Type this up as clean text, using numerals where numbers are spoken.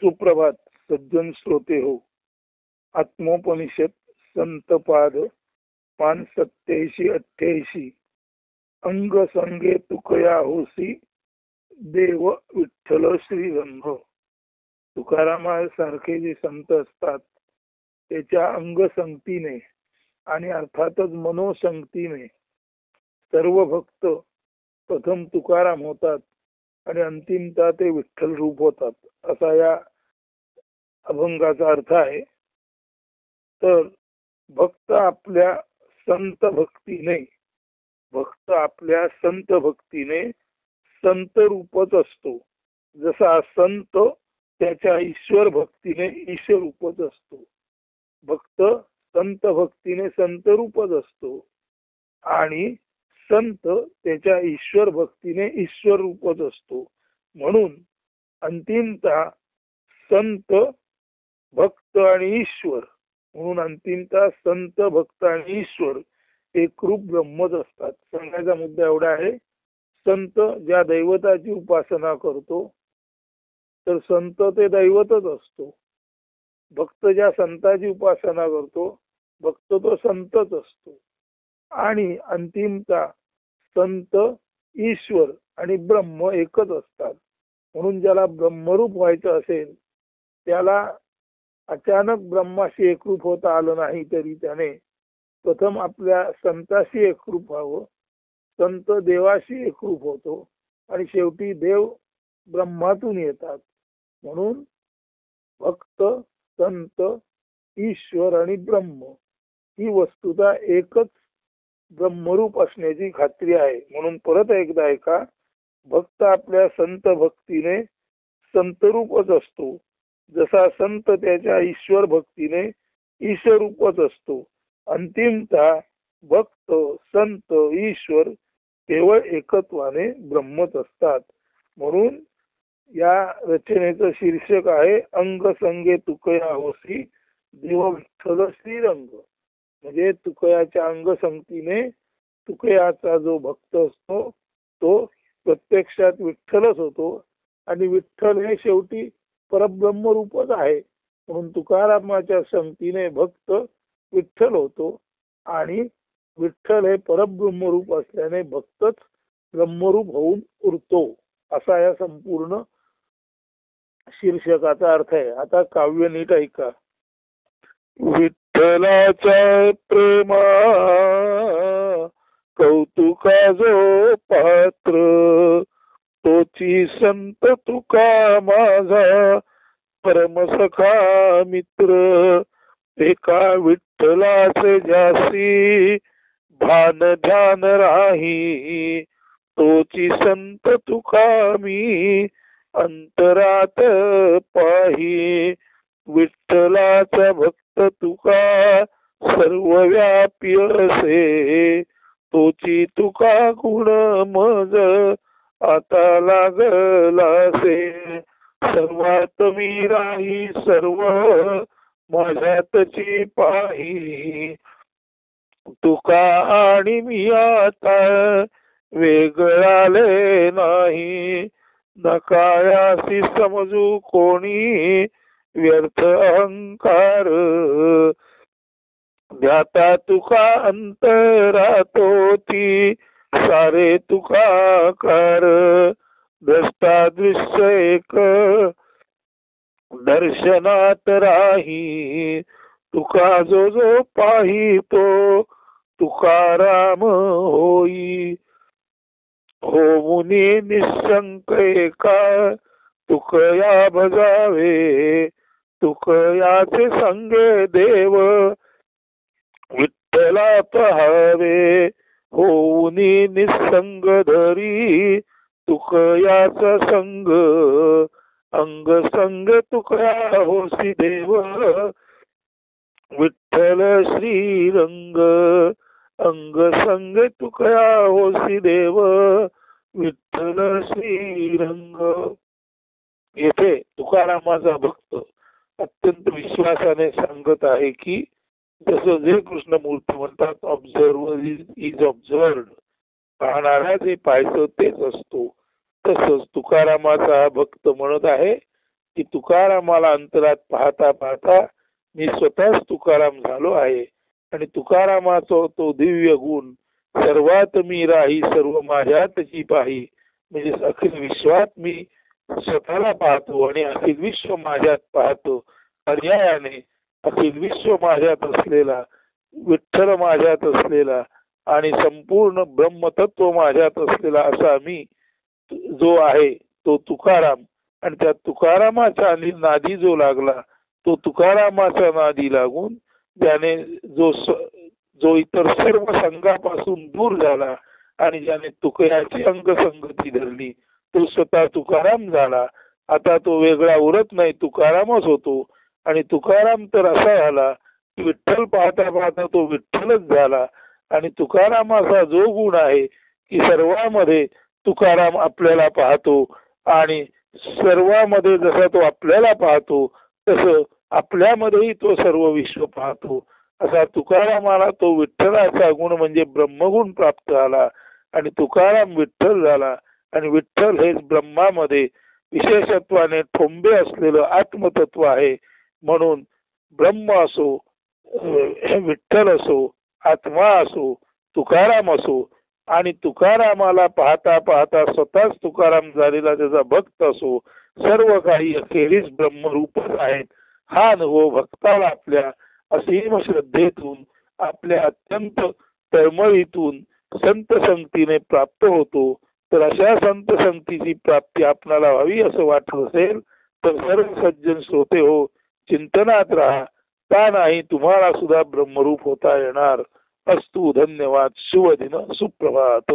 सुप्रभात सज्जन श्रोते हो. आत्मोपनिषद संतपाद पान 87-88. अंग संगे तुकया होसी देव विठ्ठल श्रीरंग. तुकारामासारखे जे संत असतात त्याच्या अंगसंगतीने आणि अर्थातच मनोसंगतीने सर्व भक्त प्रथम तुकाराम होतात आणि अंतिमता ते विठ्ठल रूप होतात, असा या अभंगाचा अर्थ आहे. तर भक्त आपल्या संत भक्तीने संत रूपच असतो. जसा संत त्याच्या ईश्वर भक्तीने ईश्वर रूपच असतो. भक्त संत भक्तीने संत रूपच असतो आणि संत त्याच्या ईश्वर भक्तीने ईश्वर रूपच असतो. म्हणून अंतिमता संत भक्त आणि ईश्वर म्हणून अंतिमता संत भक्त आणि ईश्वर एकरूप ब्रह्मच असतात. सांगायचा मुद्दा एवढा आहे, संत ज्या दैवताची उपासना करतो तर संत ते दैवतच असतो. भक्त ज्या संताची उपासना करतो भक्त तो संतच असतो. आणि अंतिमता संत ईश्वर आणि ब्रह्म एकच असतात. म्हणून ज्याला ब्रह्मरूप व्हायचं असेल त्याला अचानक ब्रह्माशी एकरूप होता आलं नाही तरी त्याने प्रथम आपल्या संताशी एकरूप व्हावं. संत देवाशी एकरूप होतो आणि शेवटी देव ब्रह्मातून येतात. म्हणून भक्त संत ईश्वर आणि ब्रह्म ही वस्तुता एकच ब्रह्मरूप असण्याची खात्री आहे. म्हणून परत एकदा ऐका, भक्त आपल्या संत भक्तीने संतरूपच असतो. जसा संत त्याच्या ईश्वर भक्तीने ईश्वर रूपच असतो. अंतिमता भक्त संत ईश्वर केवळ एकत्वाने ब्रह्मच असतात. म्हणून या रचनेचं शीर्षक आहे अंग संगे तुकया होसी देव विठ्ठल श्रीरंग. म्हणजे तुकयाच्या अंगसंगतीने तुकयाचा जो भक्त असतो तो प्रत्यक्षात विठ्ठलच होतो आणि विठ्ठल हे शेवटी परब्रह्म रूपच आहे. म्हणून तुकारामाच्या संगतीने भक्त विठ्ठल होतो आणि विठ्ठल हे परब्रह्म रूप असल्याने भक्तच ब्रह्मरूप होऊन उरतो, असा या संपूर्ण शीर्षकाचा अर्थ आहे. आता काव्य नीट ऐका. विठ्ठलाचा प्रेमा कौतुका जो पात्र तोची संत तुका माझा परमसखा मित्र. एका विठ्ठलाचे जासी भान ध्यान राही तोची संत तुका मी अंतरात पाही. विठ्ठलाचा भक्त तुका सर्वव्यापी असे तोची तुका गुण मज आता लागलासे. सर्वात मी राही सर्व माझ्यातची पाही तुका आणि मी आता वेगळाले नाही. नकायासी समजू कोणी व्यर्थ अहंकार ध्याता तुका अंतरातोती सारे तुकाकार. द्रष्टा दृश्य एक दर्शनात राही तुका जो जो पाही तो तुकाराम होई. हो मुनी निशंक एका तुकया भजावे तुकयाचे संगे देव विठ्ठला पहावे. होऊनी निसंग धरी तुकयाचा संग अंग संग तुकया होसी देव विठ्ठल श्रीरंग. अंग संग तुकया होसी देव विठ्ठल श्रीरंग. येथे तुकारामाचा भक्त अत्यंत विश्वासाने सांगत आहे की जसं जे कृष्णमूर्ती म्हणतात ऑब्झर्वर इज ऑब्झर्वड, पाहणारा जे पाहायचं तेच असतो, तसंच तुकारामाचा भक्त म्हणत आहे की तुकारामाला अंतरात पाहता पाहता मी स्वतःच तुकाराम झालो आहे आणि तुकारामाचा तो दिव्य गुण सर्वात मी राही सर्व माझ्यातची पाही. म्हणजे अखिल विश्वात मी स्वतःला पाहतो आणि अखिल विश्व माझ्यात पाहतो. पर्यायाने अखिल विश्व माझ्यात असलेला, विठ्ठल माझ्यात असलेला आणि संपूर्ण ब्रह्मतत्व माझ्यात असलेला असा मी जो आहे तो तुकाराम. आणि त्या तुकारामाच्या नादी जो लागला तो तुकारामाच्या नादी लागून ज्याने जो इतर सर्व संघापासून दूर झाला आणि ज्याने तुकयाची अंगसंगती धरली तो स्वतः तुकाराम झाला. आता तो वेगळा उरत नाही, तुकारामच होतो. आणि तुकाराम तर असा झाला की विठ्ठल पाहता पाहता तो विठ्ठलच झाला. आणि तुकारामाचा जो गुण आहे की सर्वांमध्ये तुकाराम आपल्याला पाहतो आणि सर्वांमध्ये जसा तो आपल्याला पाहतो तसं आपल्यामध्येही तो सर्व विश्व पाहतो. असा तुकारामाला तो विठ्ठलाचा गुण म्हणजे ब्रह्मगुण प्राप्त झाला आणि तुकाराम विठ्ठल झाला. आणि विठ्ठल हेच ब्रह्मामध्ये विशेषत्वाने ठोंबे असलेलं आत्मतत्व आहे. म्हणून ब्रह्म असो, विठ्ठल असो, आत्मा असो, तुकाराम असो आणि तुकारामाला पाहता पाहता स्वतःच तुकाराम झालेला त्याचा भक्त असो, सर्व काही अखेरीस ब्रह्मरूपच आहेत. हा अनुभव भक्ताला आपल्या असीम श्रद्धेतून, आपल्या अत्यंत तळमळीतून संत संगतीने प्राप्त होतो. तर अशा संत संगतीची प्राप्ती आपणाला व्हावी असं वाटत असेल तर सर्व सज्जन श्रोते हो, चिंतनात राहा. का नाही तुम्हाला सुद्धा ब्रह्मरूप होता येणार. अस्तु. धन्यवाद. शुभ दिन. सुप्रभात.